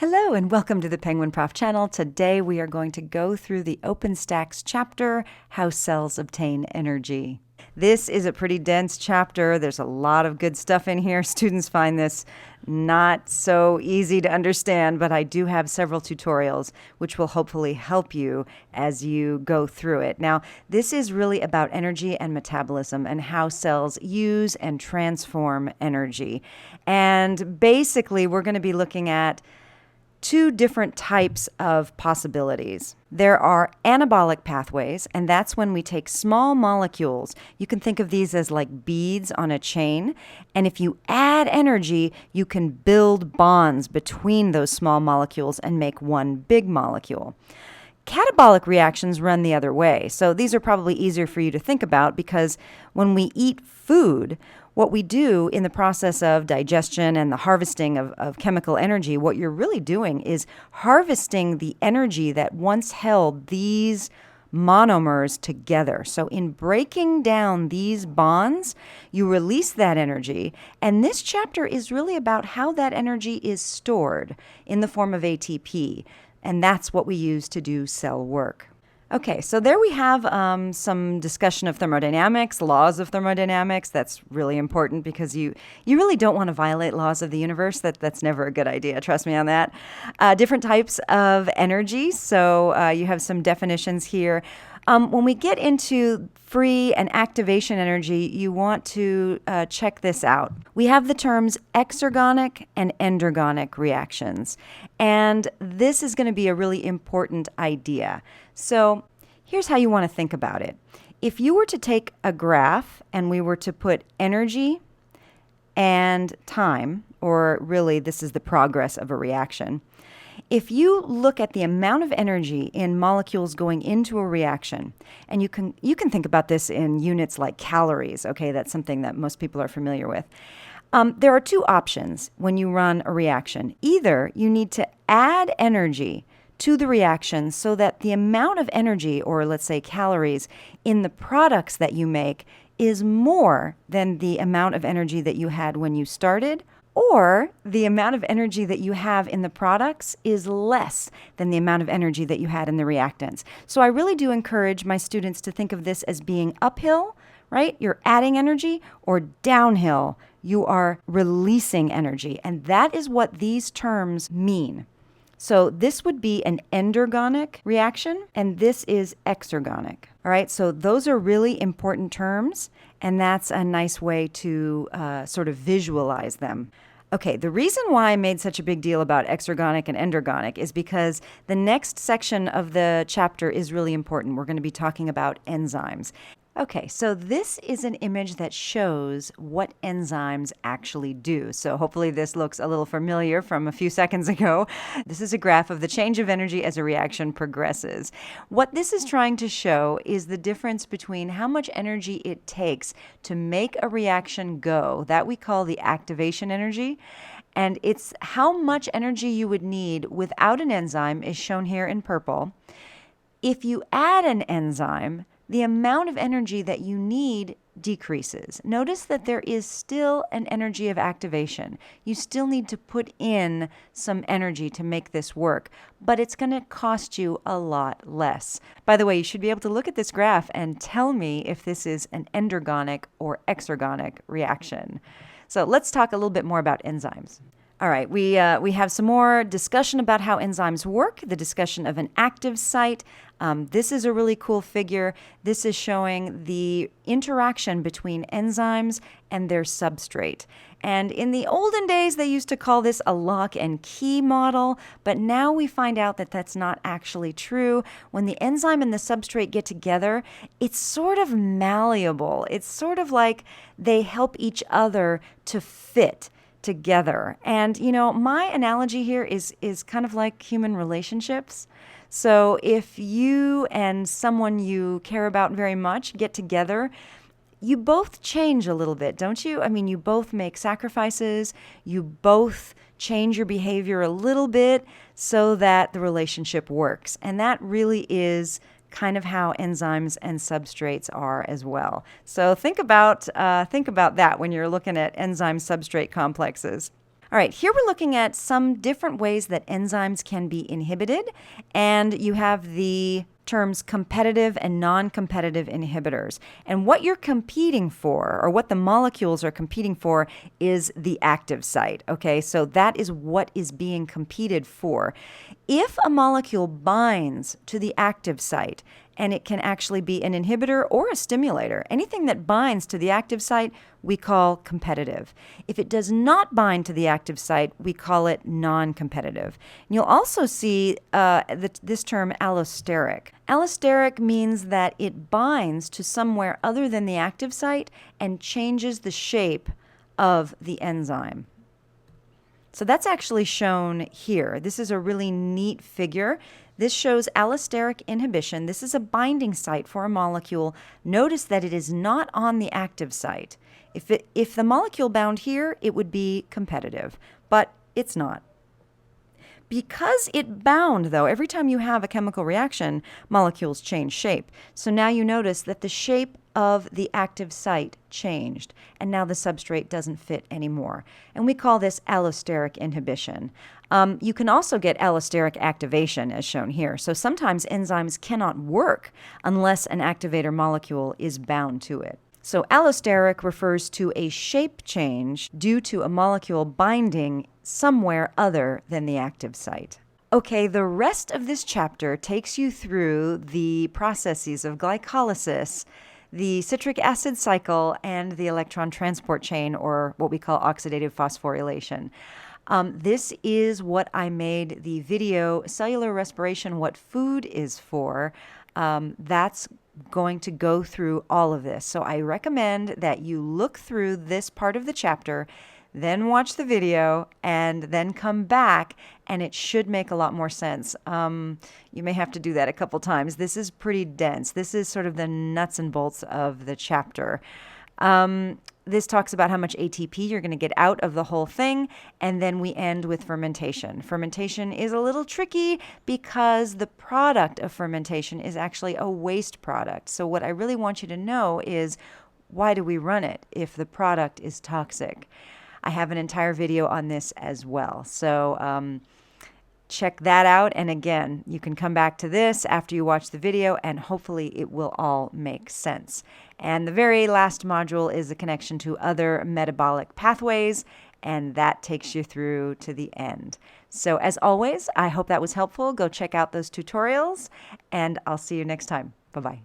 Hello and welcome to the Penguin Prof channel. Today we are going to go through the OpenStax chapter, How Cells Obtain Energy. This is a pretty dense chapter. There's a lot of good stuff in here. Students find this not so easy to understand, but I do have several tutorials which will hopefully help you as you go through it. Now, this is really about energy and metabolism and how cells use and transform energy. And basically, we're going to be looking at two different types of possibilities. There are anabolic pathways, and that's when we take small molecules. You can think of these as like beads on a chain. And if you add energy, you can build bonds between those small molecules and make one big molecule. Catabolic reactions run the other way. So these are probably easier for you to think about because when we eat food, what we do in the process of digestion and the harvesting of chemical energy, what you're really doing is harvesting the energy that once held these monomers together. So in breaking down these bonds, you release that energy. And this chapter is really about how that energy is stored in the form of ATP. And that's what we use to do cell work. Okay, so there we have some discussion of thermodynamics, laws of thermodynamics. That's really important because you really don't want to violate laws of the universe. That's never a good idea. Trust me on that. Different types of energy. So you have some definitions here. When we get into free and activation energy, you want to check this out. We have the terms exergonic and endergonic reactions. And this is going to be a really important idea. So here's how you want to think about it. If you were to take a graph and we were to put energy and time, or really this is the progress of a reaction, if you look at the amount of energy in molecules going into a reaction, and you can think about this in units like calories, okay, that's something that most people are familiar with. There are two options when you run a reaction. Either you need to add energy to the reaction so that the amount of energy, or let's say calories, in the products that you make is more than the amount of energy that you had when you started, or the amount of energy that you have in the products is less than the amount of energy that you had in the reactants. So I really do encourage my students to think of this as being uphill, right? You're adding energy, or downhill, you are releasing energy. And that is what these terms mean. So this would be an endergonic reaction, and this is exergonic. All right, so those are really important terms, and that's a nice way to sort of visualize them. Okay, the reason why I made such a big deal about exergonic and endergonic is because the next section of the chapter is really important. We're going to be talking about enzymes. Okay, so this is an image that shows what enzymes actually do. So hopefully this looks a little familiar from a few seconds ago. This is a graph of the change of energy as a reaction progresses. What this is trying to show is the difference between how much energy it takes to make a reaction go, that we call the activation energy, and it's how much energy you would need without an enzyme is shown here in purple. If you add an enzyme, the amount of energy that you need decreases. Notice that there is still an energy of activation. You still need to put in some energy to make this work, but it's going to cost you a lot less. By the way, you should be able to look at this graph and tell me if this is an endergonic or exergonic reaction. So let's talk a little bit more about enzymes. All right, we have some more discussion about how enzymes work, the discussion of an active site. This is a really cool figure. This is showing the interaction between enzymes and their substrate. And in the olden days, they used to call this a lock and key model, but now we find out that that's not actually true. When the enzyme and the substrate get together, it's sort of malleable. It's sort of like they help each other to fit together. And, you know, my analogy here is kind of like human relationships. So if you and someone you care about very much get together, you both change a little bit, don't you? I mean, you both make sacrifices, you both change your behavior a little bit so that the relationship works. And that really is kind of how enzymes and substrates are as well. So think about that when you're looking at enzyme substrate complexes. All right, here we're looking at some different ways that enzymes can be inhibited, and you have the terms competitive and non-competitive inhibitors. And what you're competing for, or what the molecules are competing for, is the active site. Okay, so that is what is being competed for. If a molecule binds to the active site, and it can actually be an inhibitor or a stimulator, anything that binds to the active site, we call competitive. If it does not bind to the active site, we call it non-competitive. And you'll also see this term allosteric. Allosteric means that it binds to somewhere other than the active site and changes the shape of the enzyme. So that's actually shown here. This is a really neat figure. This shows allosteric inhibition. This is a binding site for a molecule. Notice that it is not on the active site. If the molecule bound here, it would be competitive, but it's not. Because it bound, though, every time you have a chemical reaction, molecules change shape. So now you notice that the shape of the active site changed, and now the substrate doesn't fit anymore. And we call this allosteric inhibition. You can also get allosteric activation, as shown here. So sometimes enzymes cannot work unless an activator molecule is bound to it. So allosteric refers to a shape change due to a molecule binding somewhere other than the active site. Okay, the rest of this chapter takes you through the processes of glycolysis, the citric acid cycle, and the electron transport chain, or what we call oxidative phosphorylation. This is what I made the video, Cellular Respiration, What Food is For. That's going to go through all of this. So I recommend that you look through this part of the chapter, then watch the video, and then come back, and it should make a lot more sense. You may have to do that a couple times. This is pretty dense. This is sort of the nuts and bolts of the chapter. This talks about how much ATP you're going to get out of the whole thing, and then we end with fermentation. Fermentation is a little tricky because the product of fermentation is actually a waste product. So what I really want you to know is, why do we run it if the product is toxic? I have an entire video on this as well. So check that out. And again, you can come back to this after you watch the video, and hopefully it will all make sense. And the very last module is a connection to other metabolic pathways, and that takes you through to the end. So as always, I hope that was helpful. Go check out those tutorials, and I'll see you next time. Bye-bye.